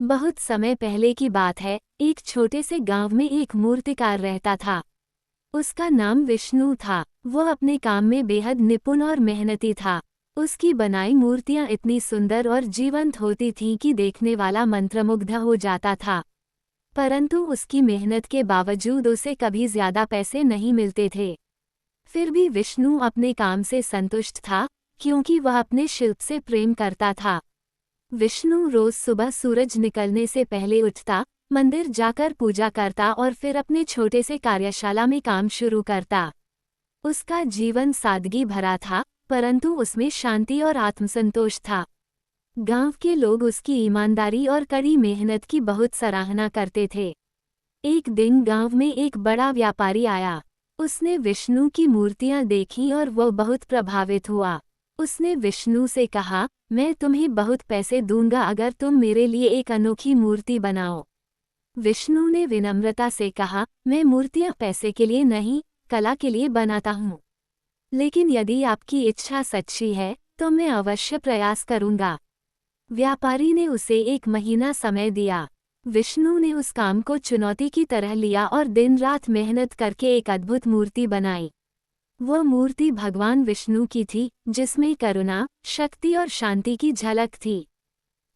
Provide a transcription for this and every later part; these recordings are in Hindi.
बहुत समय पहले की बात है। एक छोटे से गांव में एक मूर्तिकार रहता था। उसका नाम विष्णु था। वो अपने काम में बेहद निपुण और मेहनती था। उसकी बनाई मूर्तियां इतनी सुंदर और जीवंत होती थीं कि देखने वाला मंत्रमुग्ध हो जाता था। परंतु उसकी मेहनत के बावजूद उसे कभी ज्यादा पैसे नहीं मिलते थे। फिर भी विष्णु अपने काम से संतुष्ट था, क्योंकि वह अपने शिल्प से प्रेम करता था। विष्णु रोज सुबह सूरज निकलने से पहले उठता, मंदिर जाकर पूजा करता और फिर अपने छोटे से कार्यशाला में काम शुरू करता। उसका जीवन सादगी भरा था, परंतु उसमें शांति और आत्मसंतोष था। गांव के लोग उसकी ईमानदारी और कड़ी मेहनत की बहुत सराहना करते थे। एक दिन गांव में एक बड़ा व्यापारी आया। उसने विष्णु की मूर्तियां देखीं और वह बहुत प्रभावित हुआ। उसने विष्णु से कहा, मैं तुम्हें बहुत पैसे दूंगा अगर तुम मेरे लिए एक अनोखी मूर्ति बनाओ। विष्णु ने विनम्रता से कहा, मैं मूर्तियां पैसे के लिए नहीं, कला के लिए बनाता हूँ। लेकिन यदि आपकी इच्छा सच्ची है तो मैं अवश्य प्रयास करूंगा। व्यापारी ने उसे 1 महीना समय दिया। विष्णु ने उस काम को चुनौती की तरह लिया और दिन रात मेहनत करके एक अद्भुत मूर्ति बनाई। वह मूर्ति भगवान विष्णु की थी, जिसमें करुणा, शक्ति और शांति की झलक थी।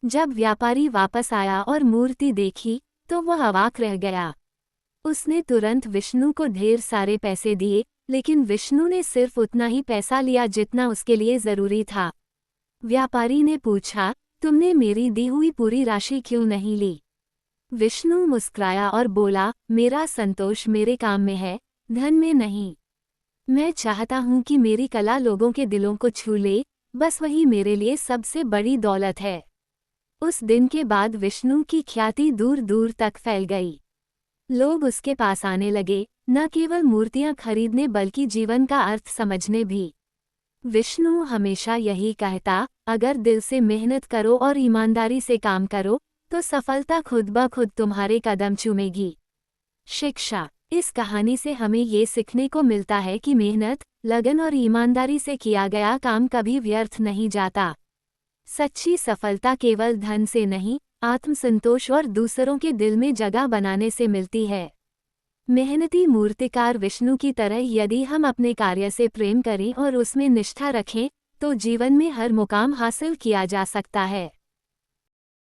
जब व्यापारी वापस आया और मूर्ति देखी, तो वह अवाक रह गया। उसने तुरंत विष्णु को ढेर सारे पैसे दिए, लेकिन विष्णु ने सिर्फ उतना ही पैसा लिया जितना उसके लिए जरूरी था। व्यापारी ने पूछा, तुमने मेरी दी हुई पूरी राशि क्यों नहीं ली? विष्णु मुस्कुराया और बोला, मेरा संतोष मेरे काम में है, धन में नहीं। मैं चाहता हूं कि मेरी कला लोगों के दिलों को छू ले, बस वही मेरे लिए सबसे बड़ी दौलत है। उस दिन के बाद विष्णु की ख्याति दूर दूर तक फैल गई। लोग उसके पास आने लगे, न केवल मूर्तियां खरीदने बल्कि जीवन का अर्थ समझने भी। विष्णु हमेशा यही कहता, अगर दिल से मेहनत करो और ईमानदारी से काम करो, तो सफलता खुद ब खुद तुम्हारे कदम चूमेगी। शिक्षा। इस कहानी से हमें ये सीखने को मिलता है कि मेहनत, लगन और ईमानदारी से किया गया काम कभी व्यर्थ नहीं जाता। सच्ची सफलता केवल धन से नहीं, आत्मसंतोष और दूसरों के दिल में जगह बनाने से मिलती है। मेहनती मूर्तिकार विष्णु की तरह यदि हम अपने कार्य से प्रेम करें और उसमें निष्ठा रखें, तो जीवन में हर मुकाम हासिल किया जा सकता है।